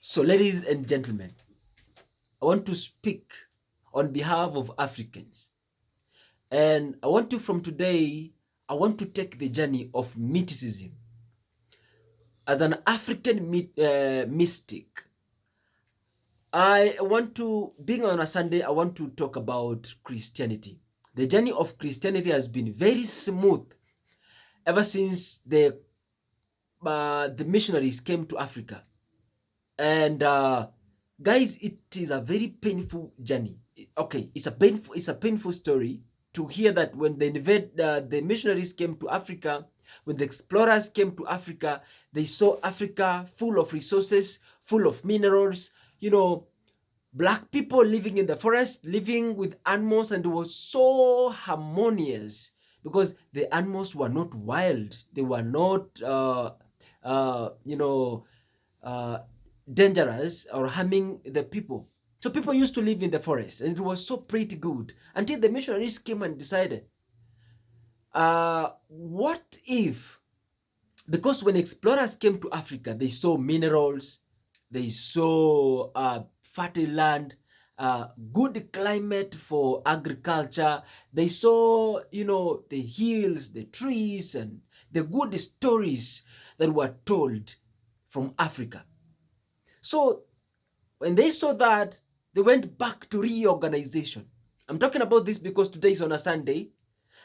So, ladies and gentlemen, I want to speak on behalf of Africans. And I want to, from today, I want to take the journey of mysticism. As an African mystic, I want to, being on a Sunday, I want to talk about Christianity. The journey of Christianity has been very smooth ever since the missionaries came to Africa. And guys, it is a very painful journey. Okay, it's a painful story to hear that when the missionaries came to Africa, when the explorers came to Africa, they saw Africa full of resources, full of minerals, black people living in the forest, living with animals, and it was so harmonious because the animals were not wild. They were not, uh, you know, uh, dangerous or harming the people. So people used to live in the forest, and it was so pretty good until the missionaries came and decided, what if, because when explorers came to Africa, they saw minerals, they saw fertile land, good climate for agriculture. They saw, the hills, the trees, and the good stories that were told from Africa. So when they saw that, they went back to reorganization. I'm talking about this because today is on a Sunday.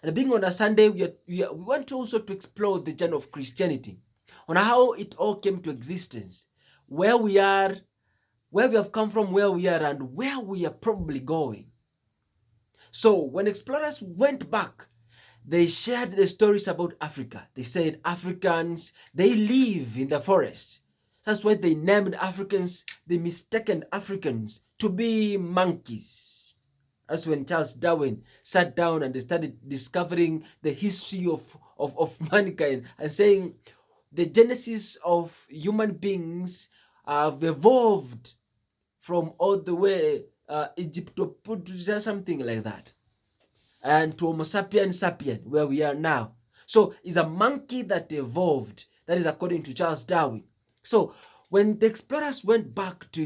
And being on a Sunday, we want also to explore the journey of Christianity, on how it all came to existence, where we are, where we have come from, where we are, and where we are probably going. So when explorers went back, they shared the stories about Africa. They said Africans, they live in the forest. That's why they named Africans, they mistaken Africans to be monkeys. That's when Charles Darwin sat down and they started discovering the history of mankind and saying the genesis of human beings have evolved from all the way Egyptopithecus, something like that, and to Homo sapiens sapien, where we are now. So it's a monkey that evolved. That is according to Charles Darwin. So when the explorers went back to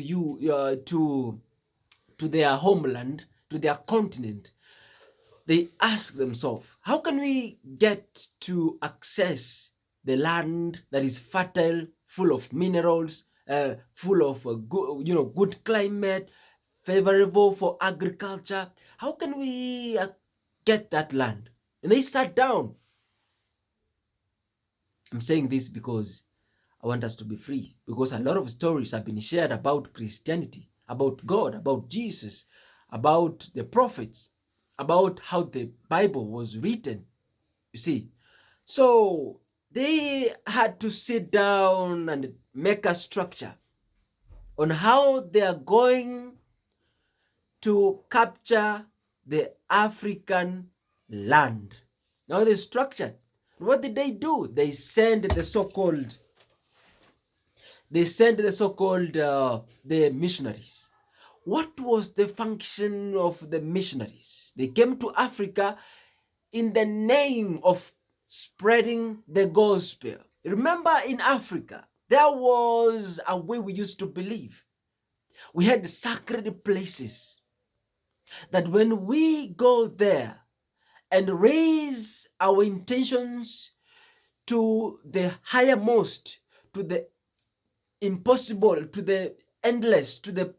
their homeland, to their continent, they asked themselves, how can we get to access the land that is fertile, full of minerals, full of good climate, favorable for agriculture? How can we get that land? And they sat down. I'm saying this because I want us to be free, because a lot of stories have been shared about Christianity, about God, about Jesus, about the prophets, about how the Bible was written. You see, so they had to sit down and make a structure on how they are going to capture the African land. Now they structured. What did they do? They sent the so-called the missionaries. What was the function of the missionaries? They came to Africa in the name of spreading the gospel. Remember, in Africa, there was a way we used to believe. We had sacred places that when we go there and raise our intentions to the highermost, to the impossible, to the endless, to the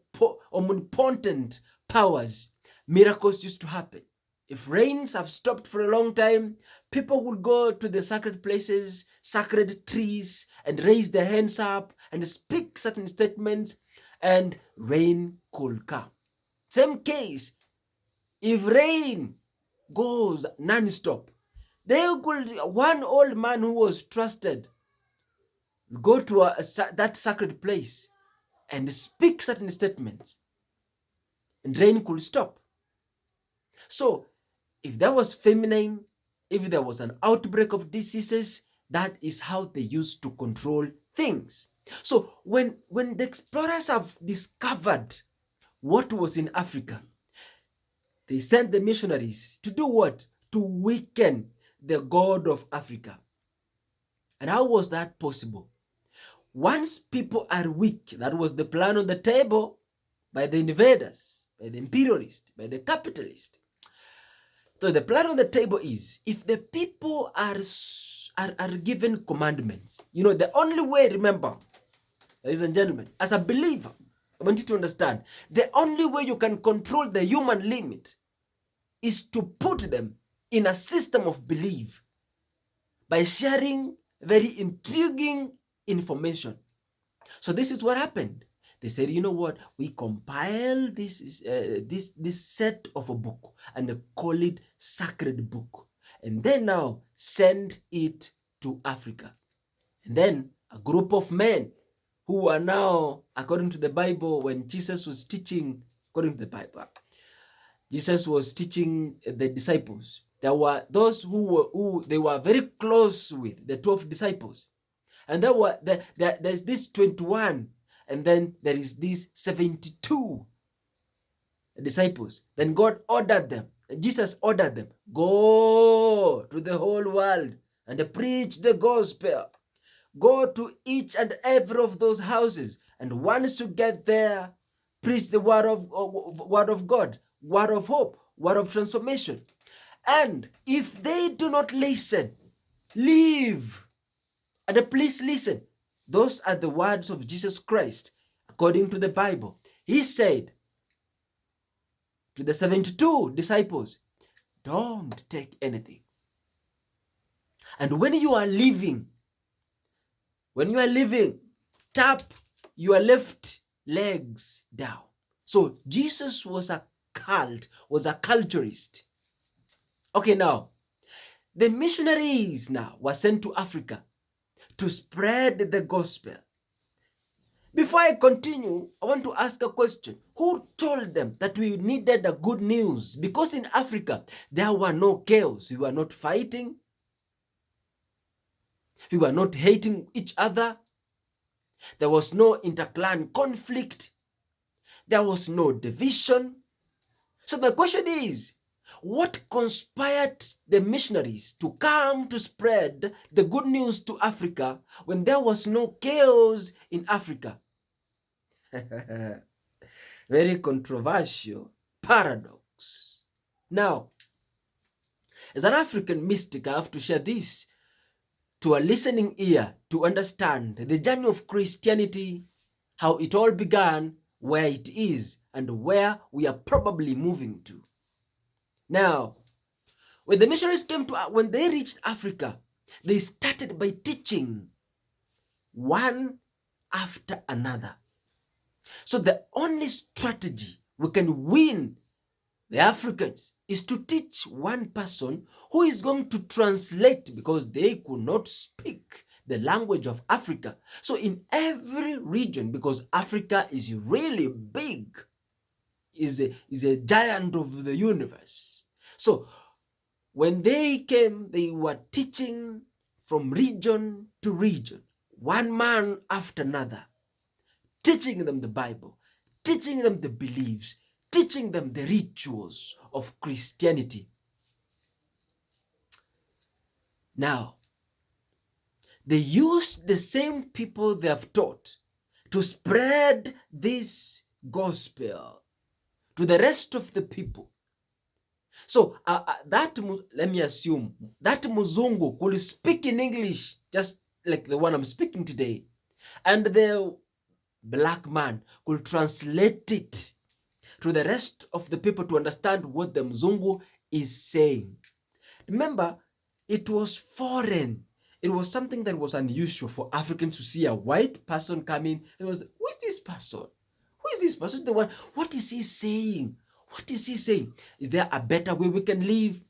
omnipotent powers, miracles used to happen. If rains have stopped for a long time, people would go to the sacred places, sacred trees, and raise their hands up and speak certain statements, and rain could come. Same case, if rain goes non-stop, one old man who was trusted go to that sacred place and speak certain statements, and rain could stop. So if there was famine, if there was an outbreak of diseases, that is how they used to control things. So when the explorers have discovered what was in Africa, they sent the missionaries to do what? To weaken the God of Africa. And how was that possible? once people are weak, that was the plan on the table by the invaders, by the imperialists, by the capitalists. So the plan on the table is, if the people are given commandments, you know, the only way, remember, ladies and gentlemen, as a believer, I want you to understand, the only way you can control the human limit is to put them in a system of belief by sharing very intriguing information. So this is what happened. They said, you know what? We compile this set of a book and call it Sacred Book, and then now send it to Africa. And then a group of men who are now, according to the Bible, when Jesus was teaching, according to the Bible, Jesus was teaching the disciples. There were those who they were very close with, the 12 disciples. And there's this 21, and then there is these 72 disciples. Then God ordered them, Jesus ordered them, go to the whole world and preach the gospel. Go to each and every of those houses, and once you get there, preach the word of God, word of hope, word of transformation. And if they do not listen, leave. And please listen. Those are the words of Jesus Christ, according to the Bible. He said to the 72 disciples, don't take anything. And when you are leaving, tap your left legs down. So Jesus was a culturist. Okay, now, the missionaries now were sent to Africa to spread the gospel. Before I continue, I want to ask a question. Who told them that we needed a good news? Because in Africa, there were no chaos. We were not fighting. We were not hating each other. There was no interclan conflict. There was no division. So my question is, what conspired the missionaries to come to spread the good news to Africa when there was no chaos in Africa? Very controversial paradox. Now, as an African mystic, I have to share this to a listening ear to understand the journey of Christianity, how it all began, where it is, and where we are probably moving to. Now, when the missionaries when they reached Africa, they started by teaching one after another. So the only strategy we can win the Africans is to teach one person who is going to translate, because they could not speak the language of Africa. So in every region, because Africa is really big, is a giant of the universe. So when they came, they were teaching from region to region, one man after another, teaching them the Bible, teaching them the beliefs, teaching them the rituals of Christianity. Now, they used the same people they have taught to spread this gospel to the rest of the people. So let me assume that Muzungu could speak in English just like the one I'm speaking today, and the black man could translate it to the rest of the people to understand what the Mzungu is saying. Remember, it was foreign. It was something that was unusual for Africans to see a white person come in. It was, who is this person? Who is this person? The one, what is he saying? What is he saying? Is there a better way we can live?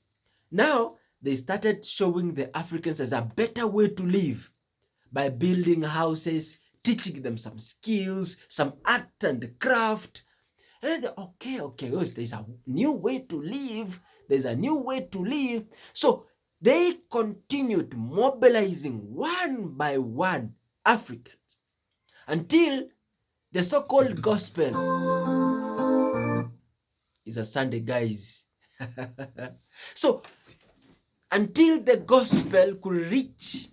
Now, they started showing the Africans as a better way to live by building houses, teaching them some skills, some art and craft. And okay, there's a new way to live. There's a new way to live. So they continued mobilizing one by one Africans until the so-called gospel is a Sunday, guys. So until the gospel could reach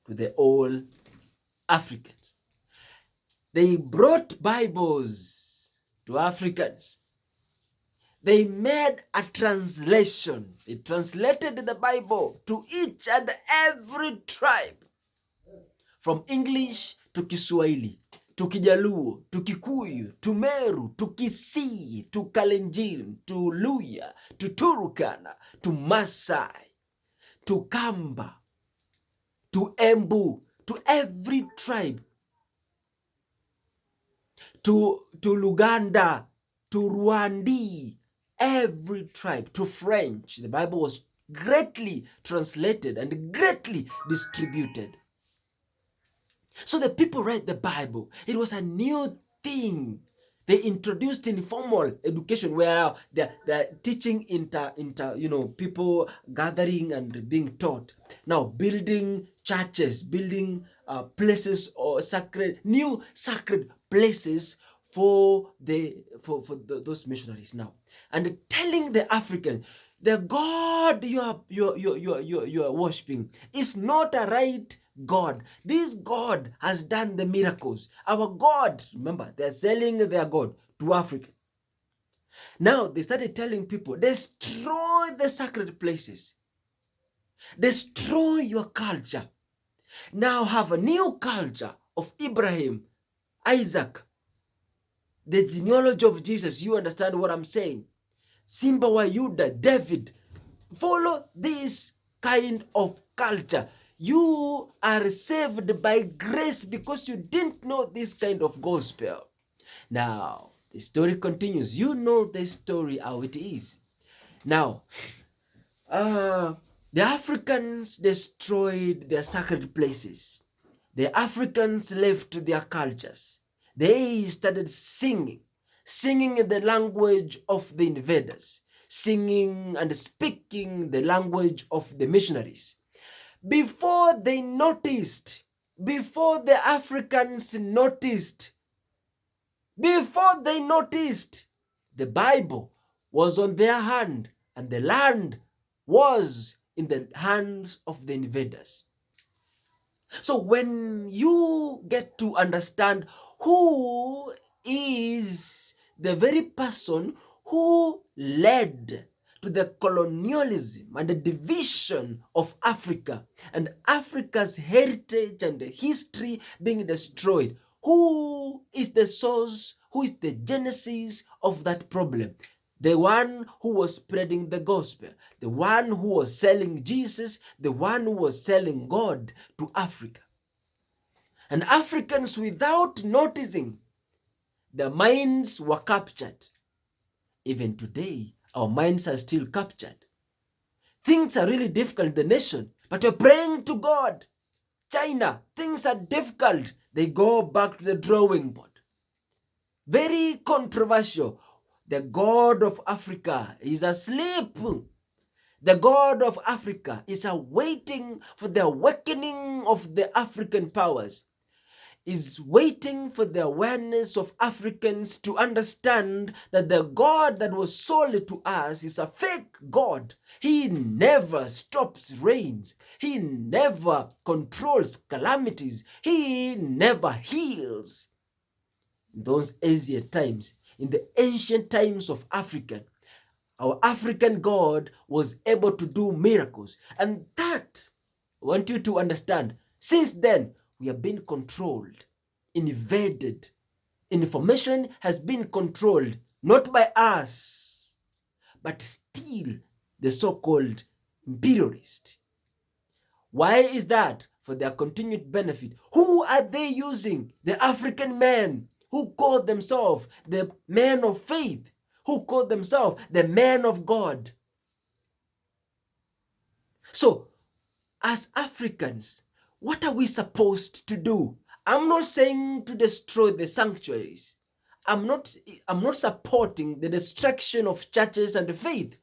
to the whole Africans. They brought Bibles to Africans. They made a translation. They translated the Bible to each and every tribe, from English to Kiswahili, to Kijaluo, to Kikuyu, to Meru, to Kisii, to Kalenjin, to Luya, to Turkana, to Masai, to Kamba, to Embu, to every tribe, to Luganda, to Rwandi, every tribe, to French. The Bible was greatly translated and greatly distributed. So the people read the Bible. It was a new thing. They introduced informal education where they're teaching people gathering and being taught. Now building churches, building places or new sacred places for those missionaries now, and telling the Africans, the God you are worshiping is not a right God. This God has done the miracles. Our God, remember, they're selling their God to Africa. Now they started telling people, destroy the sacred places, destroy your culture. Now have a new culture of Abraham, Isaac, the genealogy of Jesus. You understand what I'm saying? Simba wa Yuda, David. Follow this kind of culture. You are saved by grace because you didn't know this kind of gospel. Now, the story continues. You know the story how it is. Now, the Africans destroyed their sacred places. The Africans left their cultures. They started singing in the language of the invaders, singing and speaking the language of the missionaries. Before the Africans noticed, the Bible was on their hand and the land was in the hands of the invaders. So when you get to understand who is the very person who led to the colonialism and the division of Africa and Africa's heritage and the history being destroyed, who is the source, who is the genesis of that problem? The one who was spreading the gospel, the one who was selling Jesus, the one who was selling God to Africa. And Africans, without noticing, their minds were captured. Even today, our minds are still captured. Things are really difficult in the nation, but we're praying to God. China, things are difficult. They go back to the drawing board. Very controversial. The God of Africa is asleep. The God of Africa is awaiting for the awakening of the African powers, is waiting for the awareness of Africans to understand that the God that was sold to us is a fake God. He never stops rains. He never controls calamities. He never heals. In those ancient times, in the ancient times of Africa, our African God was able to do miracles. And that, I want you to understand, since then, we have been controlled, invaded. Information has been controlled, not by us, but still the so-called imperialist. Why is that? For their continued benefit. Who are they using? The African men who call themselves the men of faith, who call themselves the men of God. So, as Africans, what are we supposed to do? I'm not saying to destroy the sanctuaries. I'm not supporting the destruction of churches and faith.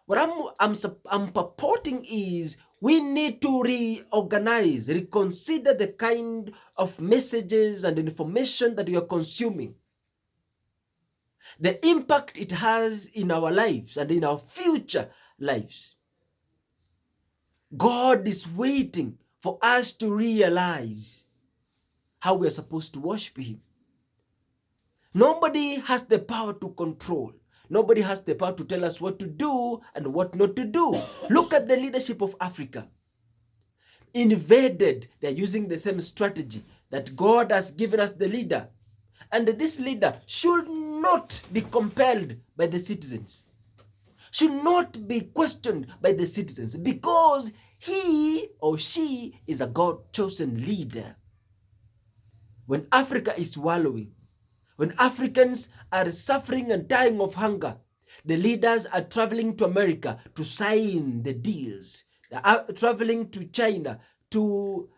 What I'm purporting is we need to reorganize, reconsider the kind of messages and information that we are consuming. The impact it has in our lives and in our future lives. God is waiting for us to realize how we are supposed to worship him. Nobody has the power to control. Nobody has the power to tell us what to do and what not to do. Look at the leadership of Africa. Invaded, they're using the same strategy that God has given us the leader. And this leader should not be compelled by the citizens, should not be questioned by the citizens, because he or she is a God-chosen leader. When Africa is wallowing, when Africans are suffering and dying of hunger, the leaders are traveling to America to sign the deals. They are traveling to China, to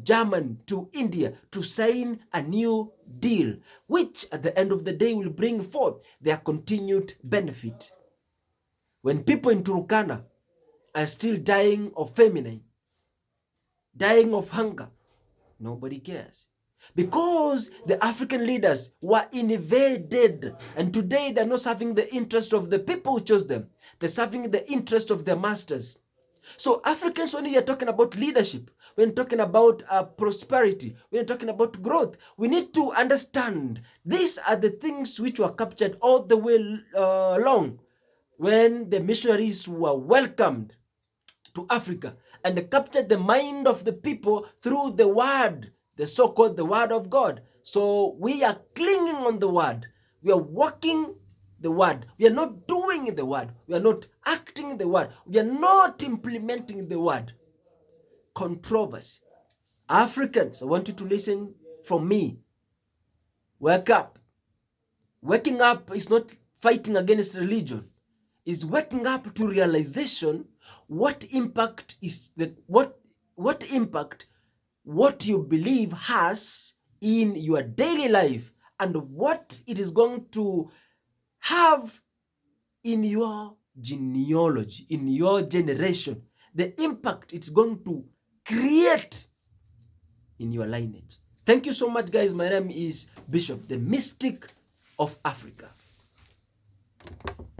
Germany, to India to sign a new deal, which at the end of the day will bring forth their continued benefit. When people in Turkana are still dying of famine, dying of hunger, nobody cares. Because the African leaders were invaded, and today they're not serving the interest of the people who chose them. They're serving the interest of their masters. So Africans, when we are talking about leadership, when we're talking about prosperity, when we're talking about growth, we need to understand these are the things which were captured all the way along when the missionaries were welcomed to Africa, and they captured the mind of the people through the word, the so-called the word of God. So we are clinging on the word. We are walking the word. We are not doing the word. We are not acting the word. We are not implementing the word. Controversy. Africans, I want you to listen from me. Wake up. Waking up is not fighting against religion. Is waking up to realization what impact is the what impact what you believe has in your daily life, and what it is going to have in your genealogy, in your generation, the impact it's going to create in your lineage. Thank you so much, guys. My name is Bishop, the mystic of Africa.